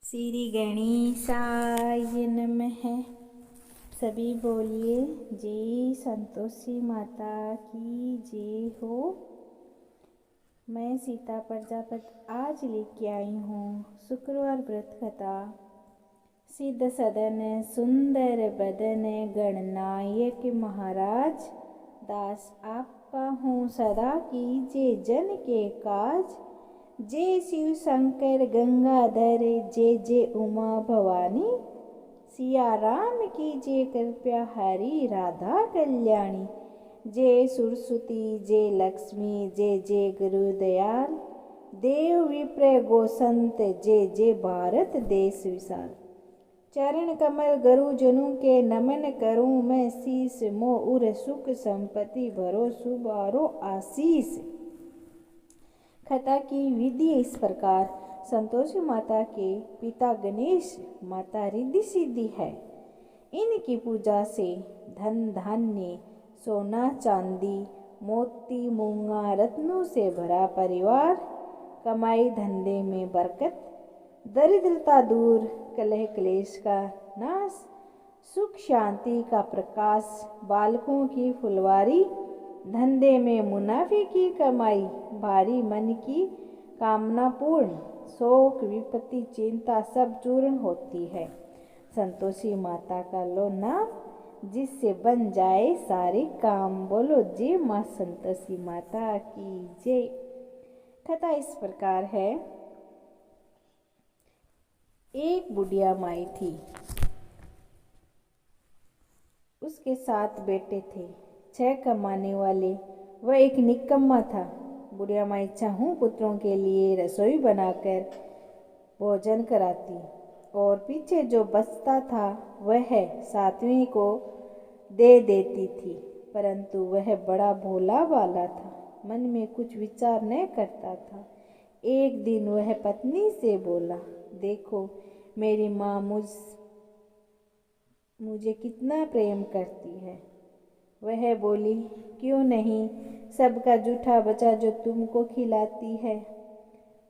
श्री गणेशाय नमः। सभी बोलिए जय संतोषी माता की जय हो। मैं सीता प्रजापति आज लेके आई हूँ शुक्रवार व्रत कथा। सिद्ध सदन सुंदर बदन गणनायक महाराज दास आपका हूँ सदा कीजिए जन के काज। जय शिव शंकर गंगाधर जय जय उमा भवानी। सिया राम की जय कृपया हरि राधा कल्याणी। जय सरस्वती जय लक्ष्मी जय जय गुरुदयाल। देव विप्र गोसंत जय जय भारत देश विशाल। चरण कमल गुरुजनों के नमन करूं मैं शीस मोह उर सुख संपत्ति भरो सुबारो आशीष। कथा की विधि इस प्रकार। संतोषी माता के पिता गणेश, माता रिद्धि सिद्धि है। इनकी पूजा से धन धान्य सोना चांदी मोती मूंगा रत्नों से भरा परिवार, कमाई धंधे में बरकत, दरिद्रता दूर, कलह क्लेश का नाश, सुख शांति का प्रकाश, बालकों की फुलवारी, धंधे में मुनाफे की कमाई, भारी मन की कामना पूर्ण, शोक विपत्ति चिंता सब चूर्ण होती है। संतोषी माता का लो नाम जिससे बन जाए सारे काम। बोलो जय माँ संतोषी माता की जय। कथा इस प्रकार है। एक बुढ़िया माई थी, उसके 7 बेटे थे, 6 कमाने वाले। वह एक निकम्मा था। बुढ़िया माई चाहूं पुत्रों के लिए रसोई बनाकर भोजन कराती और पीछे जो बचता था वह 7वीं को दे देती थी। परंतु वह बड़ा भोला भाला था, मन में कुछ विचार न करता था। एक दिन वह पत्नी से बोला, देखो मेरी माँ मुझे कितना प्रेम करती है। वह बोली, क्यों नहीं, सबका जूठा बचा जो तुमको खिलाती है।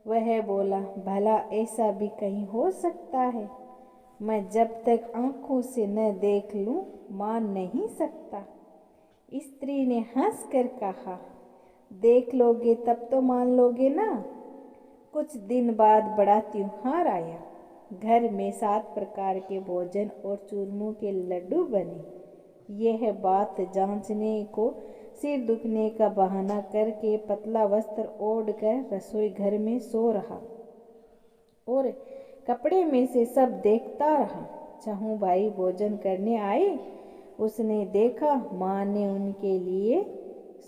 वह बोला, भला ऐसा भी कहीं हो सकता है। मैं जब तक आंखों से न देख लूं मान नहीं सकता। स्त्री ने हंसकर कहा, देख लोगे तब तो मान लोगे ना। कुछ दिन बाद बड़ा त्योहार आया। घर में 7 प्रकार के भोजन और चूरमों के लड्डू बने। यह बात जांचने को सिर दुखने का बहाना करके पतला वस्त्र ओढ़कर रसोई घर में सो रहा और कपड़े में से सब देखता रहा। चाहूं भाई भोजन करने आए। उसने देखा माँ ने उनके लिए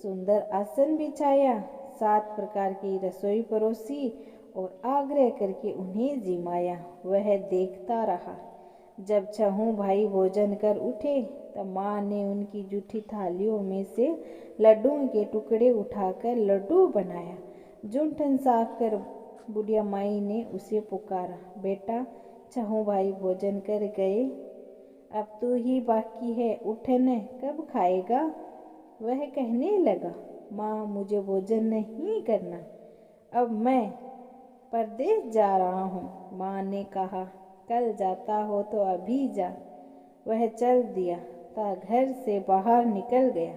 सुंदर आसन बिछाया, 7 प्रकार की रसोई परोसी और आग्रह करके उन्हें जिमाया। वह देखता रहा। जब चाहूं भाई भोजन कर उठे तब माँ ने उनकी जूठी थालियों में से लड्डुओं के टुकड़े उठाकर लड्डू बनाया। जूठन साफ कर बुढ़िया माई ने उसे पुकारा, बेटा चाहूं भाई भोजन कर गए, अब तू ही बाकी है, उठ न, कब खाएगा। वह कहने लगा, माँ मुझे भोजन नहीं करना, अब मैं परदेश जा रहा हूँ। माँ ने कहा, कल जाता हो तो अभी जा। वह चल दिया ता घर से बाहर निकल गया।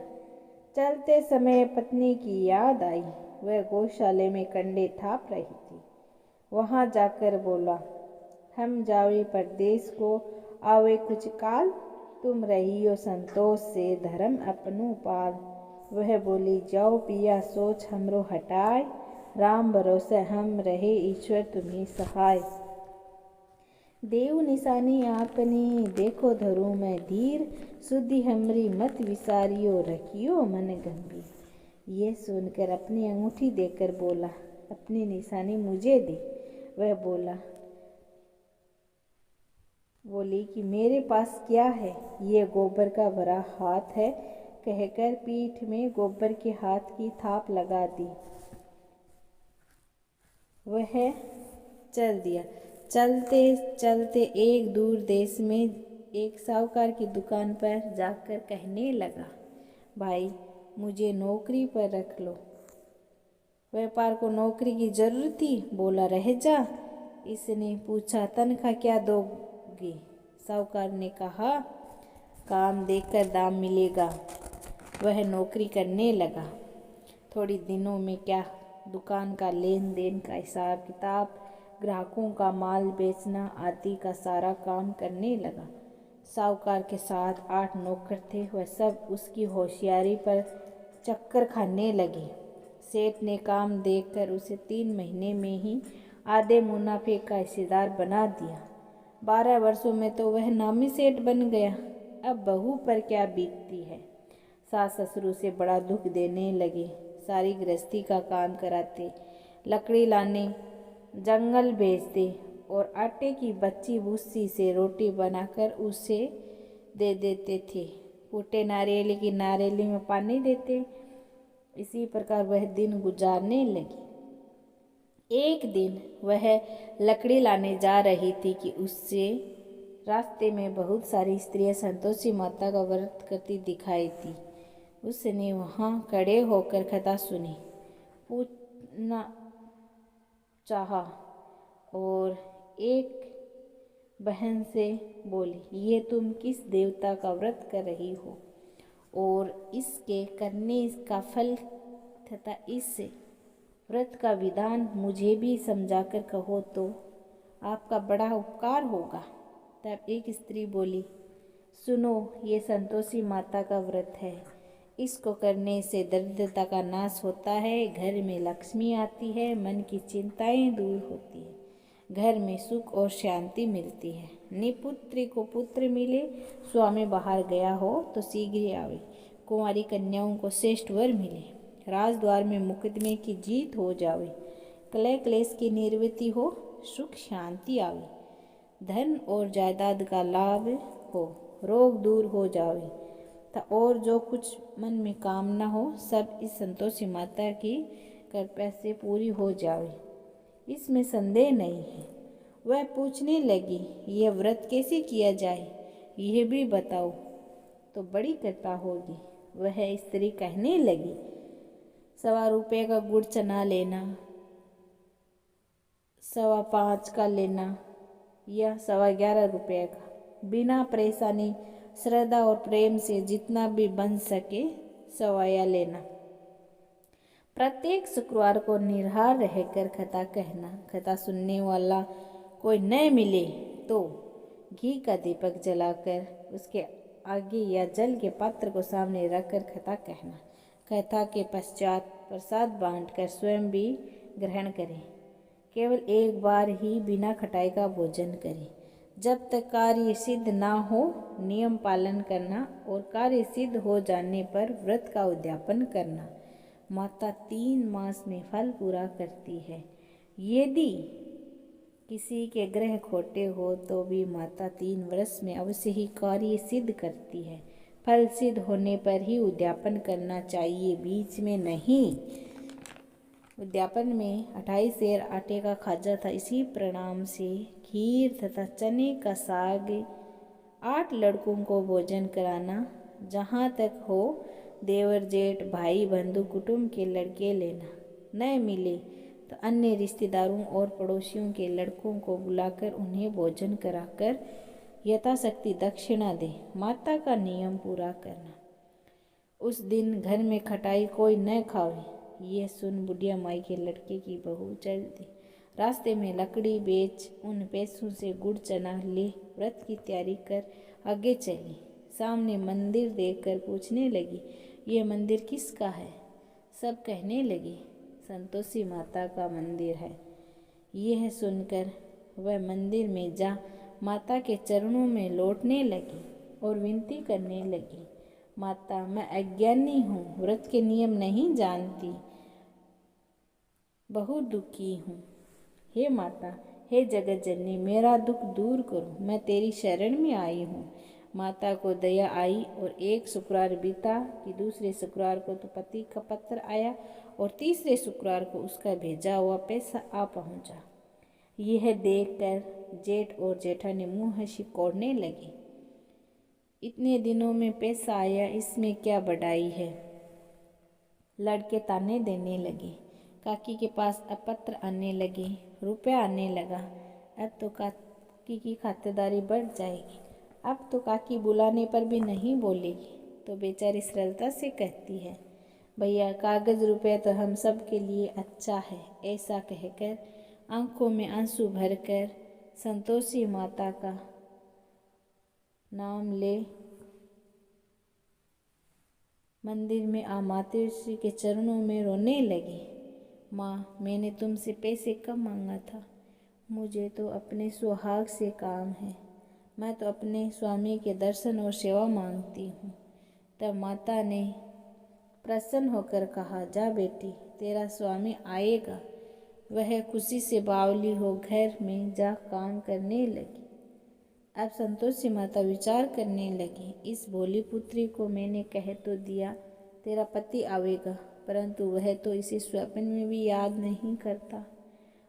चलते समय पत्नी की याद आई। वह गौशाले में कंडे थाप रही थी। वहां जाकर बोला, हम जावे परदेश को, आवे कुछ काल, तुम रहियो संतोष से धर्म अपनो पाल। वह बोली, जाओ पिया सोच हमरो हटाए, राम भरोसे हम रहे ईश्वर तुम्हें सहाय। देव निशानी आपने देखो धरू मैं धीर, सुधि हमरी मत विसारियो रखियो मन गंभीर। ये सुनकर अपनी अंगूठी देकर बोला, अपनी निशानी मुझे दे। वह बोली कि मेरे पास क्या है, ये गोबर का भरा हाथ है, कहकर पीठ में गोबर के हाथ की थाप लगा दी। वह चल दिया। चलते चलते एक दूर देश में एक साहूकार की दुकान पर जाकर कहने लगा, भाई मुझे नौकरी पर रख लो। व्यापार को नौकरी की जरूरत थी। बोला, रह जा, इसने पूछा, तनख्वाह क्या दोगे? साहूकार ने कहा, काम देखकर दाम मिलेगा। वह नौकरी करने लगा। थोड़ी दिनों में क्या दुकान का लेन देन का हिसाब किताब, ग्राहकों का माल बेचना आदि का सारा काम करने लगा। साहूकार के साथ 8 नौकर थे। वह सब उसकी होशियारी पर चक्कर खाने लगे। सेठ ने काम देखकर उसे 3 महीने में ही आधे मुनाफे का हिस्सेदार बना दिया। 12 वर्षों में तो वह नामी सेठ बन गया। अब बहू पर क्या बीतती है। सास ससुर उसे बड़ा दुख देने लगे। सारी गृहस्थी का काम कराते, लकड़ी लाने जंगल भेजते और आटे की बची भूसी से रोटी बनाकर उसे दे देते थे। फूटे नारियल की नारियली में पानी देते। इसी प्रकार वह दिन गुजारने लगी। एक दिन वह लकड़ी लाने जा रही थी कि उससे रास्ते में बहुत सारी स्त्रियां संतोषी माता का व्रत करती दिखाई दी। उसने वहां खड़े होकर कथा सुनी, पूछना चाहा और एक बहन से बोली, ये तुम किस देवता का व्रत कर रही हो और इसके करने का फल तथा इस व्रत का विधान मुझे भी समझाकर कहो तो आपका बड़ा उपकार होगा। तब एक स्त्री बोली, सुनो, ये संतोषी माता का व्रत है। इसको करने से दरिद्रता का नाश होता है, घर में लक्ष्मी आती है, मन की चिंताएं दूर होती है, घर में सुख और शांति मिलती है। निपुत्री को पुत्र मिले, स्वामी बाहर गया हो तो शीघ्र आवे, कुंवारी कन्याओं को श्रेष्ठ वर मिले, राजद्वार में मुकदमे की जीत हो जावे, कलह क्लेश की निवृत्ति हो, सुख शांति आवे, धन और जायदाद का लाभ हो, रोग दूर हो जावे और जो कुछ मन में कामना हो सब इस संतोषी माता की कृपा से पूरी हो जावे, इसमें संदेह नहीं है। वह पूछने लगी, यह व्रत कैसे किया जाए, यह भी बताओ तो बड़ी कृपा होगी। वह स्त्री कहने लगी, 1.25 रुपये का गुड़ चना लेना, 5.25 का लेना या 11.25 रुपये का, बिना परेशानी श्रद्धा और प्रेम से जितना भी बन सके सवाया लेना। प्रत्येक शुक्रवार को निराहार रहकर कथा कहना। कथा सुनने वाला कोई न मिले तो घी का दीपक जलाकर उसके आगे या जल के पात्र को सामने रखकर कथा कहना। कथा के पश्चात प्रसाद बांटकर स्वयं भी ग्रहण करें। केवल एक बार ही बिना खटाई का भोजन करें। जब तक कार्य सिद्ध ना हो नियम पालन करना और कार्य सिद्ध हो जाने पर व्रत का उद्यापन करना। माता 3 मास में फल पूरा करती है। यदि किसी के ग्रह खोटे हो तो भी माता 3 वर्ष में अवश्य ही कार्य सिद्ध करती है। फल सिद्ध होने पर ही उद्यापन करना चाहिए, बीच में नहीं। उद्यापन में 28 सेर आटे का खाजा था। इसी परिणाम से खीर तथा चने का साग 8 लड़कों को भोजन कराना। जहाँ तक हो देवर जेठ भाई बंधु कुटुंब के लड़के लेना। न मिले तो अन्य रिश्तेदारों और पड़ोसियों के लड़कों को बुलाकर उन्हें भोजन कराकर यथाशक्ति दक्षिणा दे। माता का नियम पूरा करना। उस दिन घर में खटाई कोई न खावे। यह सुन बुढ़िया माई के लड़के की बहू चल दी। रास्ते में लकड़ी बेच उन पैसों से गुड़ चना ले व्रत की तैयारी कर आगे चली। सामने मंदिर देखकर पूछने लगी, यह मंदिर किसका है? सब कहने लगे, संतोषी माता का मंदिर है। यह सुनकर वह मंदिर में जा माता के चरणों में लौटने लगी और विनती करने लगी, माता मैं अज्ञानी हूँ, व्रत के नियम नहीं जानती, बहुत दुखी हूँ। हे माता, हे जगत जननी, मेरा दुख दूर करो, मैं तेरी शरण में आई हूँ। माता को दया आई और एक शुक्रवार बीता कि दूसरे शुक्रवार को तो पति का पत्र आया और तीसरे शुक्रवार को उसका भेजा हुआ पैसा आ पहुँचा। यह देखकर जेठ और जेठानी मुँह सिकोड़ने लगे। इतने दिनों में पैसा आया, इसमें क्या बढ़ाई है? लड़के ताने देने लगे। काकी के पास अब पत्र आने लगे, रुपया आने लगा। अब तो काकी की खातिरदारी बढ़ जाएगी। अब तो काकी बुलाने पर भी नहीं बोलेगी। तो बेचारी सरलता से कहती है, भैया कागज रुपये तो हम सब के लिए अच्छा है। ऐसा कहकर आंखों में आंसू भरकर संतोषी माता का नाम ले मंदिर में आ माताश्री के चरणों में रोने लगी। माँ, मैंने तुमसे पैसे कम मांगा था। मुझे तो अपने सुहाग से काम है। मैं तो अपने स्वामी के दर्शन और सेवा मांगती हूँ। तब माता ने प्रसन्न होकर कहा, जा बेटी, तेरा स्वामी आएगा। वह खुशी से बावली हो घर में जा काम करने लगी। अब संतोषी माता विचार करने लगी, इस भोली पुत्री को मैंने कह तो दिया तेरा पति आवेगा, परंतु वह तो इसे स्वप्न में भी याद नहीं करता।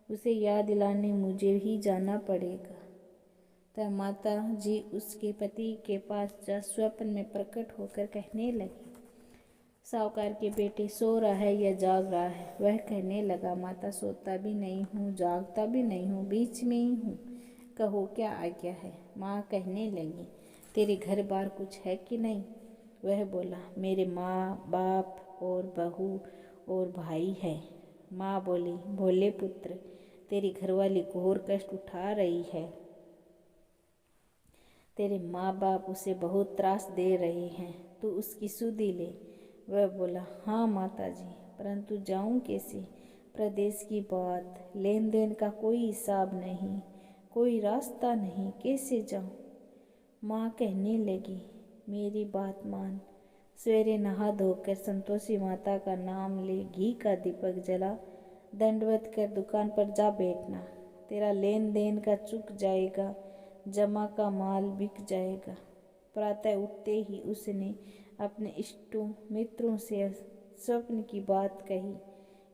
उसे याद दिलाने मुझे ही जाना पड़ेगा। तब माता जी उसके पति के पास जा स्वप्न में प्रकट होकर कहने लगी, साहूकार के बेटे सो रहा है या जाग रहा है? वह कहने लगा, माता सोता भी नहीं हूँ, जागता भी नहीं हूँ, बीच में ही हूँ। कहो क्या आज्ञा है? माँ कहने लगी, तेरे घर बार कुछ है कि नहीं? वह बोला, मेरे माँ बाप और बहू और भाई है। माँ बोली, भोले पुत्र, तेरी घरवाली घोर कष्ट उठा रही है। तेरे माँ बाप उसे बहुत त्रास दे रहे हैं, तू उसकी सुधि ले। वह बोला, हाँ माता जी, परंतु जाऊँ कैसे? प्रदेश की बात, लेन देन का कोई हिसाब नहीं, कोई रास्ता नहीं, कैसे जाऊँ? माँ कहने लगी, मेरी बात मान। सवेरे नहा धोकर संतोषी माता का नाम ले, घी का दीपक जला, दंडवत कर दुकान पर जा बैठना। तेरा लेन देन का चुक जाएगा, जमा का माल बिक जाएगा। प्रातः उठते ही उसने अपने इष्टों मित्रों से स्वप्न की बात कही।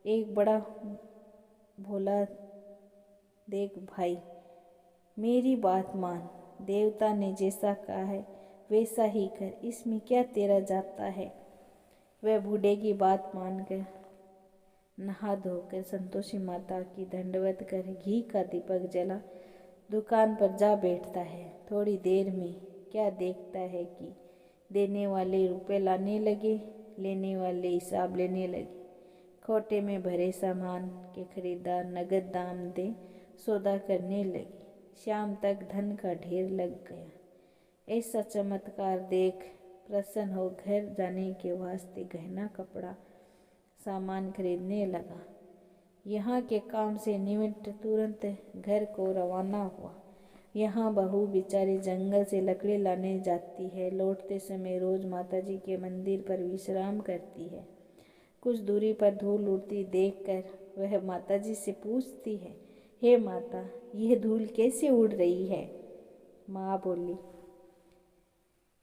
एक बड़ा भोला, देख भाई, मेरी बात मान। देवता ने जैसा कहा है वैसा ही कर, इसमें क्या तेरा जाता है? वह बूढ़े की बात मानकर नहा धोकर संतोषी माता की दंडवत कर घी का दीपक जला दुकान पर जा बैठता है। थोड़ी देर में क्या देखता है कि देने वाले रुपए लाने लगे, लेने वाले हिसाब लेने लगे। खोटे में भरे सामान के खरीदार नगद दाम दे सौदा करने लगे। शाम तक धन का ढेर लग गया। ऐसा चमत्कार देख प्रसन्न हो घर जाने के वास्ते गहना कपड़ा सामान खरीदने लगा। यहाँ के काम से निमित्त तुरंत घर को रवाना हुआ। यहाँ बहू बेचारी जंगल से लकड़ी लाने जाती है। लौटते समय रोज माताजी के मंदिर पर विश्राम करती है। कुछ दूरी पर धूल उड़ती देखकर वह माताजी से पूछती है, हे माता, यह धूल कैसे उड़ रही है? माँ बोली,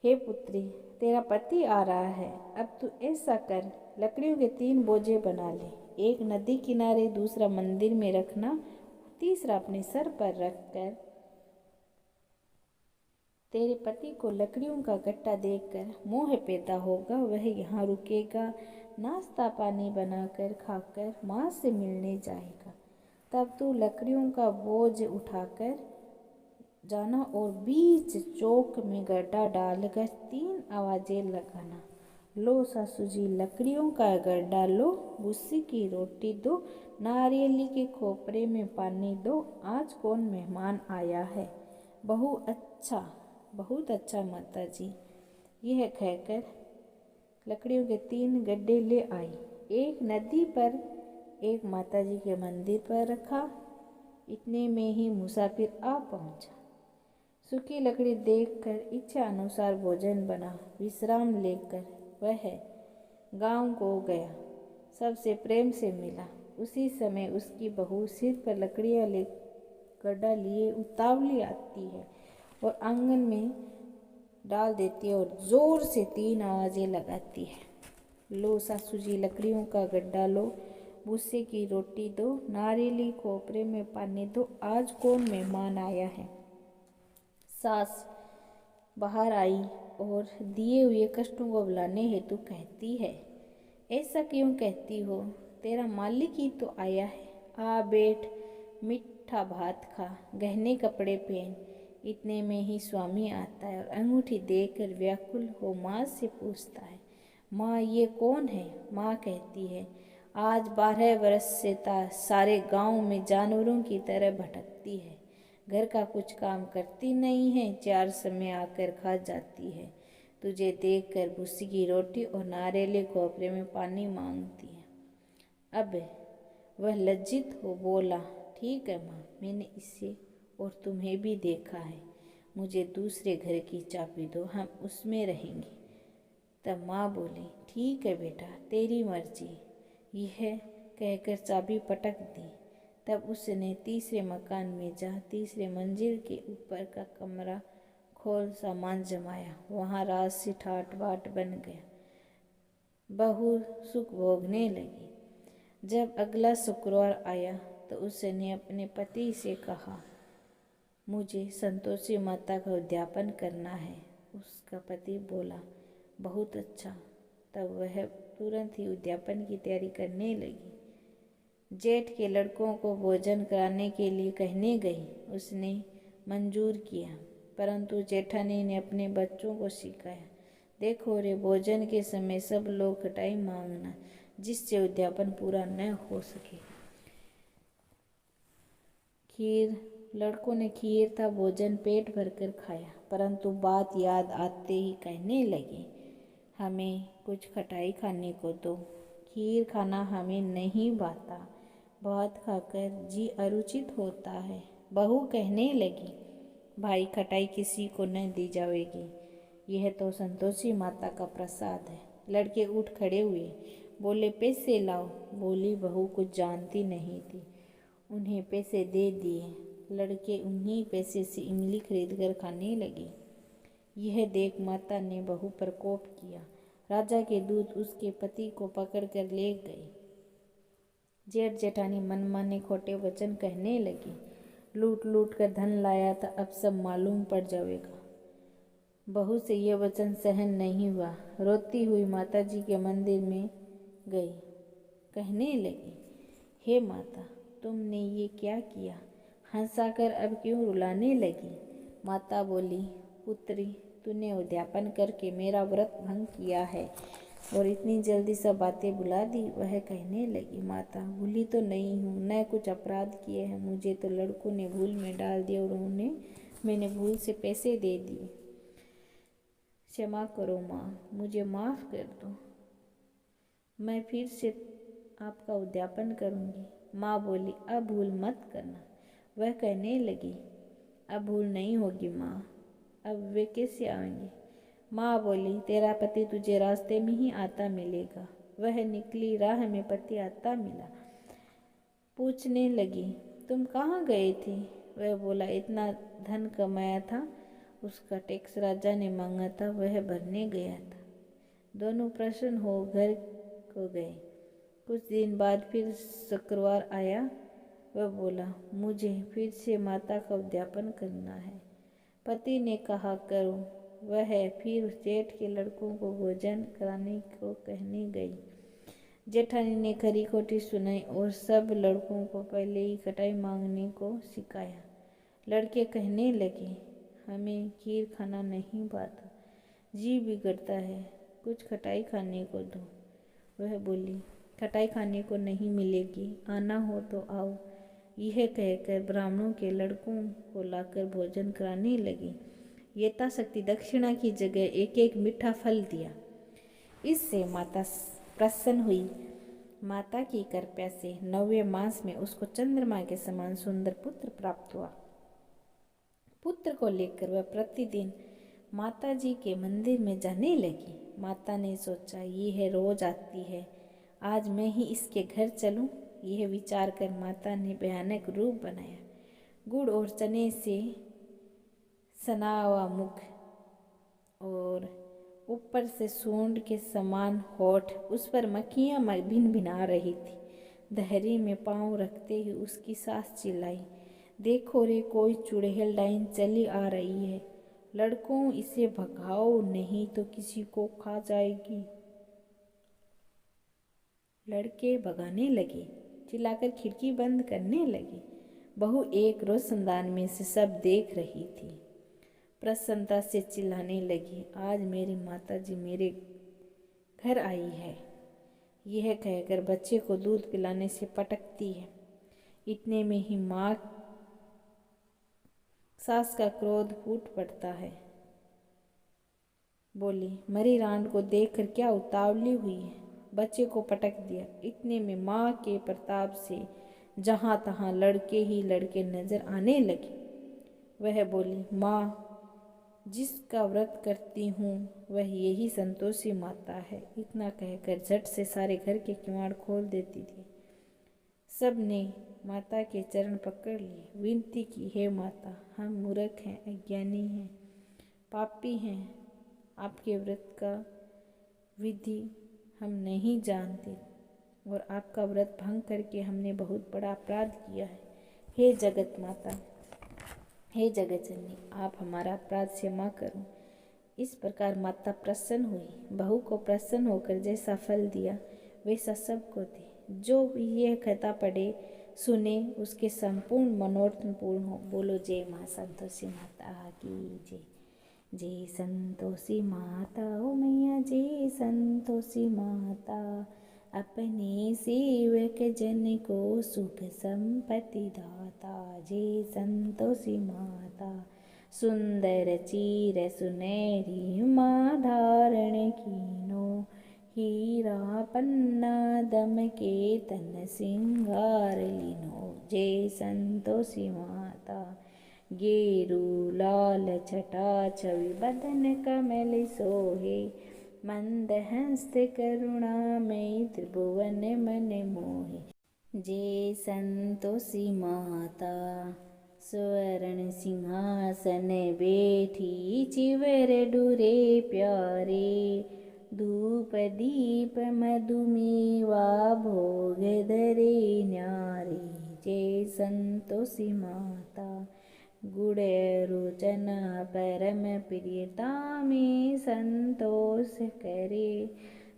हे पुत्री, तेरा पति आ रहा है। अब तू ऐसा कर, लकड़ियों के 3 बोझे बना ले। एक नदी किनारे, दूसरा मंदिर में रखना, तीसरा अपने सर पर रखकर। तेरे पति को लकड़ियों का गट्टा देखकर मोह पैदा होगा, वह यहाँ रुकेगा, नाश्ता पानी बनाकर खाकर माँ से मिलने जाएगा। तब तू लकड़ियों का बोझ उठाकर जाना और बीच चौक में गड्ढा डालकर 3 आवाजें लगाना, लो सासू जी लकड़ियों का गड्ढा लो, भूसी की रोटी दो, नारियल के खोपरे में पानी दो, आज कौन मेहमान आया है? बहुत अच्छा माता जी। यह कहकर लकड़ियों के 3 गड्ढे ले आई। एक नदी पर, एक माताजी के मंदिर पर रखा। इतने में ही मुसाफिर आ पहुंचा। सूखी लकड़ी देखकर इच्छा अनुसार भोजन बना। विश्राम लेकर वह गांव को गया, सबसे प्रेम से मिला। उसी समय उसकी बहू सिर पर लकड़ियाँ ले गड्ढा लिए उतावली आती है और आंगन में डाल देती है और जोर से 3 आवाजें लगाती है, लो सासू जी लकड़ियों का गड्ढा लो, भूसे की रोटी दो, नारियली खोपरे में पानी दो, आज कौन मेहमान आया है? सास बाहर आई और दिए हुए कष्टों को बुलाने हेतु कहती है, ऐसा क्यों कहती हो? तेरा मालिक ही तो आया है। आ बैठ, मीठा भात खा, गहने कपड़े पहन। इतने में ही स्वामी आता है और अंगूठी देकर व्याकुल हो माँ से पूछता है, माँ ये कौन है? माँ कहती है, आज 12 वर्ष से सारे गांव में जानवरों की तरह भटकती है, घर का कुछ काम करती नहीं है, 4 समय आकर खा जाती है, तुझे देखकर भूसी की रोटी और नारियल खोपरे में पानी मांगती है। अब वह लज्जित हो बोला, ठीक है माँ, मैंने इसे और तुम्हें भी देखा है, मुझे दूसरे घर की चाबी दो, हम उसमें रहेंगे। तब माँ बोली, ठीक है बेटा, तेरी मर्जी। यह कहकर चाबी पटक दी। तब उसने तीसरे मकान में जा तीसरे मंजिल के ऊपर का कमरा खोल सामान जमाया। वहाँ रात से ठाट बाट बन गया। बहू सुख भोगने लगी। जब अगला शुक्रवार आया तो उसने अपने पति से कहा, मुझे संतोषी माता का उद्यापन करना है। उसका पति बोला, बहुत अच्छा। तब वह तुरंत ही उद्यापन की तैयारी करने लगी। जेठ के लड़कों को भोजन कराने के लिए कहने गई। उसने मंजूर किया, परंतु जेठानी ने अपने बच्चों को सिखाया, देखो रे, भोजन के समय सब लोग खटाई मांगना, जिससे उद्यापन पूरा न हो सके। लड़कों ने खीर था भोजन पेट भरकर खाया, परंतु बात याद आते ही कहने लगे, हमें कुछ खटाई खाने को दो, खीर खाना हमें नहीं भाता, भात खाकर जी अरुचित होता है। बहू कहने लगी, भाई खटाई किसी को न दी जाएगी, यह तो संतोषी माता का प्रसाद है। लड़के उठ खड़े हुए, बोले, पैसे लाओ। बोली बहू कुछ जानती नहीं थी। उन्हें पैसे दे दिए। लड़के उन्हीं पैसे से इमली खरीदकर खाने लगे। यह देख माता ने बहू पर कोप किया। राजा के दूत उसके पति को पकड़कर ले गए। जेठ जेठानी मनमाने खोटे वचन कहने लगे, लूट लूट कर धन लाया था, अब सब मालूम पड़ जाएगा। बहू से यह वचन सहन नहीं हुआ। रोती हुई माता जी के मंदिर में गई। कहने लगी, हे माता, तुमने ये क्या किया? हंसाकर अब क्यों रुलाने लगी? माता बोली, पुत्री, तूने उद्यापन करके मेरा व्रत भंग किया है और इतनी जल्दी सब बातें भुला दी। वह कहने लगी, माता, भूली तो नहीं हूँ, न कुछ अपराध किए हैं, मुझे तो लड़कों ने भूल में डाल दिया और मैंने भूल से पैसे दे दिए। क्षमा करो माँ, मुझे माफ़ कर दो, मैं फिर से आपका उद्यापन करूँगी। माँ बोली, अब भूल मत करना। वह कहने लगी, अब भूल नहीं होगी माँ, अब वे कैसे आएंगे? माँ बोली, तेरा पति तुझे रास्ते में ही आता मिलेगा। वह निकली राह में पति आता मिला। पूछने लगी, तुम कहाँ गए थे? वह बोला, इतना धन कमाया था, उसका टैक्स राजा ने मांगा था, वह भरने गया था। दोनों प्रसन्न हो घर को गए। कुछ दिन बाद फिर शुक्रवार आया। वह बोला, मुझे फिर से माता का उद्यापन करना है। पति ने कहा, करो। वह फिर जेठ के लड़कों को भोजन कराने को कहने गई। जेठानी ने खरी खोटी सुनाई और सब लड़कों को पहले ही खटाई मांगने को सिखाया। लड़के कहने लगे, हमें खीर खाना नहीं भाता, जी बिगड़ता है, कुछ खटाई खाने को दो। वह बोली, खटाई खाने को नहीं मिलेगी, आना हो तो आओ। यह कहकर ब्राह्मणों के लड़कों को लाकर भोजन कराने लगी। यथाशक्ति दक्षिणा की जगह एक एक मीठा फल दिया। इससे माता प्रसन्न हुई। माता की कृपा से 9वें मास में उसको चंद्रमा के समान सुंदर पुत्र प्राप्त हुआ। पुत्र को लेकर वह प्रतिदिन माता जी के मंदिर में जाने लगी। माता ने सोचा, यह रोज आती है, आज मैं ही इसके घर चलूं। यह विचार कर माता ने भयानक रूप बनाया। गुड़ और चने से सना हुआ मुख और ऊपर से सूंड के समान होठ, उस पर मक्खियाँ भिन भिना रही थी। दहरी में पांव रखते ही उसकी सास चिल्लाई, देखो रे, कोई चुड़ैल डाइन चली आ रही है, लड़कों इसे भगाओ, नहीं तो किसी को खा जाएगी। लड़के भगाने लगे, चिल्लाकर खिड़की बंद करने लगे। बहू एक रोशनदान में से सब देख रही थी। प्रसन्नता से चिल्लाने लगी, आज मेरी माताजी मेरे घर आई है। यह कहकर बच्चे को दूध पिलाने से पटकती है। इतने में ही माँ सास का क्रोध फूट पड़ता है। बोली, मरी रांड को देखकर क्या उतावली हुई है। बच्चे को पटक दिया। इतने में माँ के प्रताप से जहाँ तहाँ लड़के ही लड़के नजर आने लगे। वह बोली, माँ जिसका व्रत करती हूँ वह यही संतोषी माता है। इतना कहकर झट से सारे घर के किवाड़ खोल देती थी। सब ने माता के चरण पकड़ लिए, विनती की, हे माता, हम मूर्ख हैं, अज्ञानी हैं, पापी हैं। आपके व्रत का विधि हम नहीं जानते और आपका व्रत भंग करके हमने बहुत बड़ा अपराध किया है। हे जगत माता, हे जगत जननी, आप हमारा अपराध क्षमा करो। इस प्रकार माता प्रसन्न हुई। बहू को प्रसन्न होकर जैसा फल दिया वैसा सबको दे। जो भी यह कथा पढ़े सुने उसके संपूर्ण मनोरथ पूर्ण हो। बोलो जय माँ संतोषी माता की जय। जय संतोषी माता ओ मैया, जय संतोषी माता। अपने सेवक जन को सुख संपत्ति दाता। जय संतोषी माता। सुंदर चीर सुनहरी माँ धारण कीनो। हीरा पन्ना दम के तन सिंगार लीनो। जय संतोषी माता। गेरू लाल छटा छवि बदन कमल सोहे। मंद हस्त करुणामयी त्रिभुवन मन मोहे। जय संतोषी माता। स्वर्ण सिंहासन बैठी चिवर डूरे प्यारे। धूप दीप मधुमेवा भोग धरे न्यारे। जय संतोषी माता। गुड़ रोचना परम प्रियता में संतोष करे।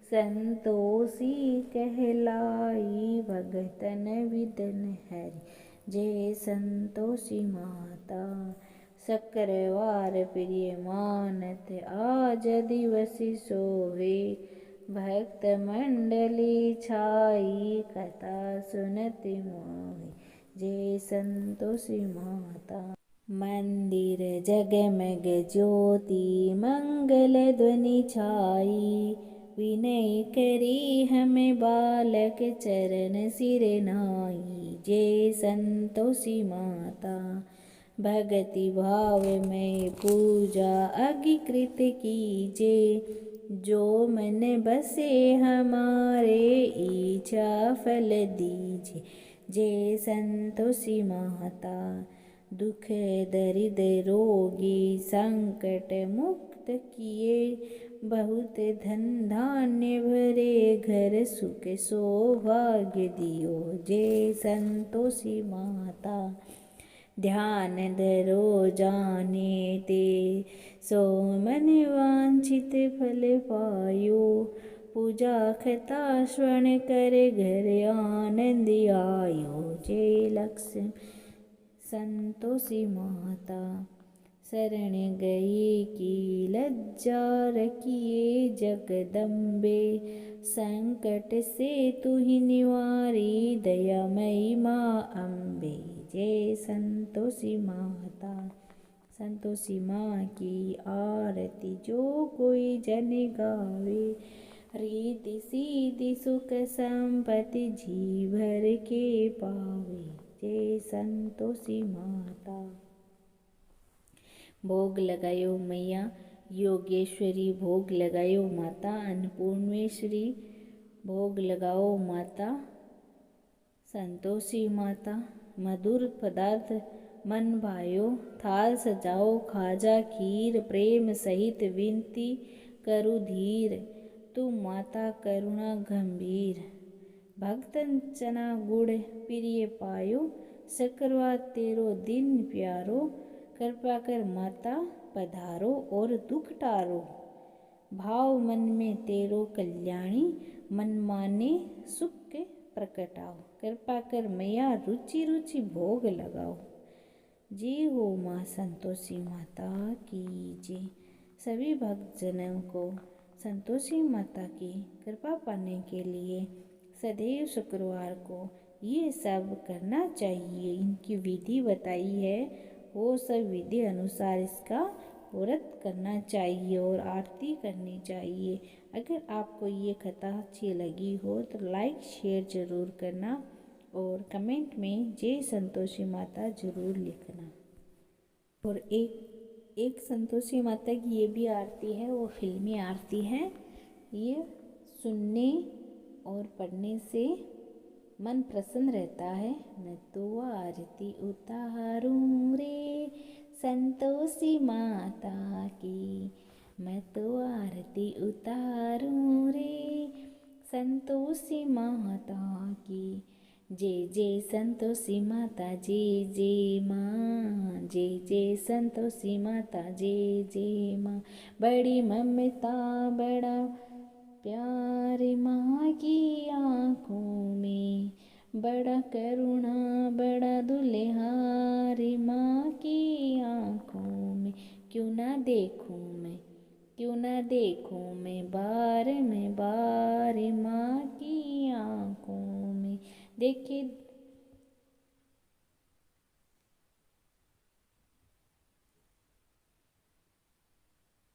संतोषी कहलाई भगतन विदन हरि। जय संतोषी माता। शुक्रवार प्रिय मानत आज दिवस सोहे। भक्त मंडली छाई कथा सुनत मोहे। जय संतोषी माता। मंदिर जगमग ज्योति मंगल ध्वनि छाई। विनय करी हमें बालक चरण सिर नाई। जय संतोषी माता। भक्ति भाव में पूजा अगिकृत कीजे। जो मन बसे हमारे इच्छा फल दीजे। जय संतोषी माता। दुख दरिद्र रोगी संकट मुक्त किए। बहुत धन धान्य भरे घर सुख सौभाग्य दियो। जय संतोषी माता। ध्यान धरो जाने ते सो मन वांछित फल पायो। पूजा कथा श्रवण कर घर आनंद आयो। जय लक्ष्मी संतोषी माता। शरण गई की लज्जा रखिए जगदम्बे। संकट से तू ही निवारी दयामयी माँ अम्बे। जय संतोषी माता। संतोषी माँ की आरती जो कोई जन गावे। रिद्धि सिद्धि सुख संपत्ति जी भर के पावे। जय संतोषी माता। भोग लगायो मैया योगेश्वरी। भोग लगायो माता अन्नपूर्णेश्वरी। भोग लगाओ माता संतोषी माता। मधुर पदार्थ मन भायो। थाल सजाओ खाजा खीर। प्रेम सहित विनती करु धीर। तू माता करुणा गंभीर। भक्तन चना गुड़ प्रिय पायो। शुक्रवार तेरो दिन प्यारो। कृपा कर माता पधारो और दुख टारो। भाव मन में तेरो कल्याणी। मन माने सुख प्रकटाओ, कृपा कर मैया रुचि रुचि भोग लगाओ। जय हो माँ संतोषी माता की जय। सभी भक्तजनों को संतोषी माता की कृपा पाने के लिए सदैव शुक्रवार को ये सब करना चाहिए। इनकी विधि बताई है, वो सब विधि अनुसार इसका व्रत करना चाहिए और आरती करनी चाहिए। अगर आपको ये कथा अच्छी लगी हो तो लाइक शेयर ज़रूर करना और कमेंट में जय संतोषी माता ज़रूर लिखना। और एक संतोषी माता की ये भी आरती है, वो फिल्मी आरती है। ये सुनने और पढ़ने से मन प्रसन्न रहता है। मैं तो आरती उतारूं रे संतोषी माता की, मैं तो आरती उतारूं रे संतोषी माता की। जय जय संतोषी माता जय जय माँ, जय जय संतोषी माता जय जय माँ। बड़ी ममता बड़ा प्यार माँ की आँखों में, बड़ा करुणा बड़ा दुल्हार माँ की आँखों में। क्यों ना देखूं मैं, क्यों ना देखूं मैं बार में बार माँ की आँखों में।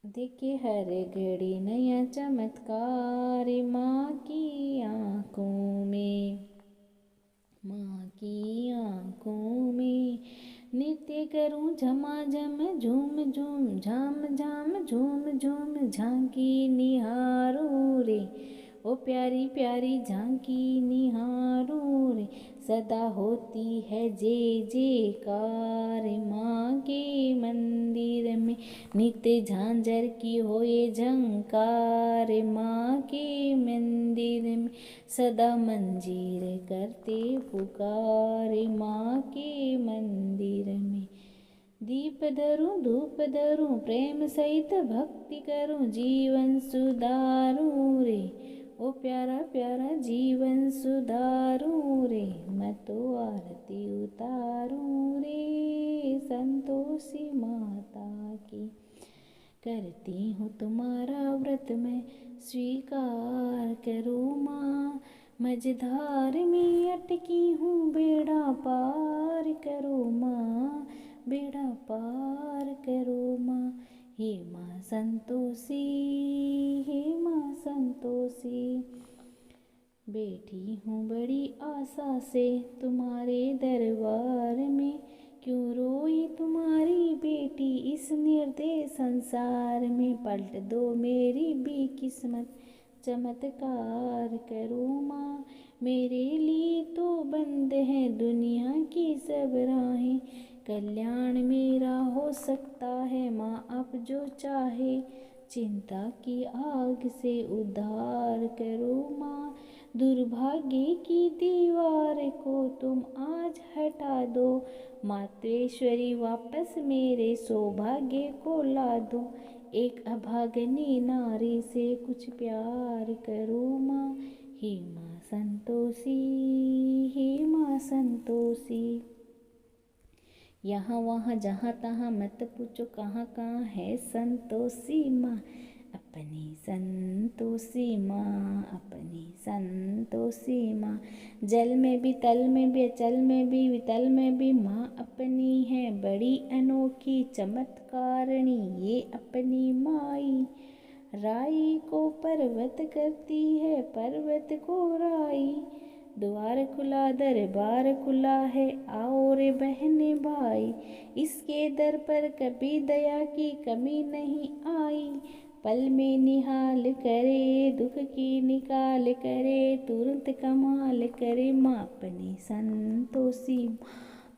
देखे हर घड़ी नया चमत्कार माँ की आँखों में, माँ की आँखों में। नृत्य करूं झमाझम झूम झूम झाम झाम झूम झूम झांकी निहारूं रे, ओ प्यारी प्यारी झांकी निहारूं रे। सदा होती है जय जयकार माँ के मंदिर में, नित्य झांझर की होए झंकार माँ के मंदिर में। सदा मंजीर करते पुकार माँ के मंदिर में। दीप धरूं धूप धरूं प्रेम सहित भक्ति करूं, जीवन सुधारूं रे, ओ प्यारा प्यारा जीवन सुधारूं रे। मैं तो आरती उतारूं रे संतोषी माता की। करती हूँ तुम्हारा व्रत मैं स्वीकार करो माँ, मझधार में अटकी हूँ बेड़ा पार करो माँ, बेड़ा पार करो माँ। हे माँ संतोषी, हे माँ संतोषी, बैठी हूँ बड़ी आशा से तुम्हारे दरबार में। क्यों रोई तुम्हारी बेटी इस निर्दय संसार में, पलट दो मेरी भी किस्मत चमत्कार करो माँ। मेरे लिए तो बंद है दुनिया की सब राहें, कल्याण मेरा हो सकता है माँ आप जो चाहे। चिंता की आग से उद्धार करो माँ, दुर्भाग्य की दीवार को तुम आज हटा दो। मातेश्वरी वापस मेरे सौभाग्य को ला दो, एक अभागनी नारी से कुछ प्यार करो माँ। हे माँ संतोषी, हे माँ संतोषी। यहाँ वहाँ जहाँ तहाँ मत पूछो कहाँ कहाँ है संतोषी माँ, अपनी संतोषी माँ, अपनी संतोषी माँ। जल में भी तल में भी अचल में भी वितल में भी माँ अपनी है बड़ी अनोखी चमत्कारिणी ये अपनी माई। राई को पर्वत करती है पर्वत को राई, द्वार खुला दरबार खुला है आओ रे बहने भाई। इसके दर पर कभी दया की कमी नहीं आई, पल में निहाल करे दुख की निकाल करे, तुरंत कमाल करे माँ अपनी संतोषी,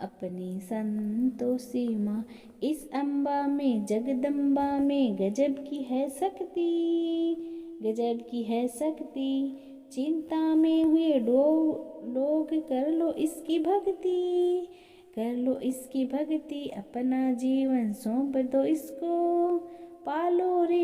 अपनी संतोषी माँ। इस अम्बा में जगदम्बा में गजब की है शक्ति, गजब की है शक्ति। चिंता में हुए लोग कर लो इसकी भक्ति, कर लो इसकी भक्ति। अपना जीवन सौंप दो इसको, पालो रे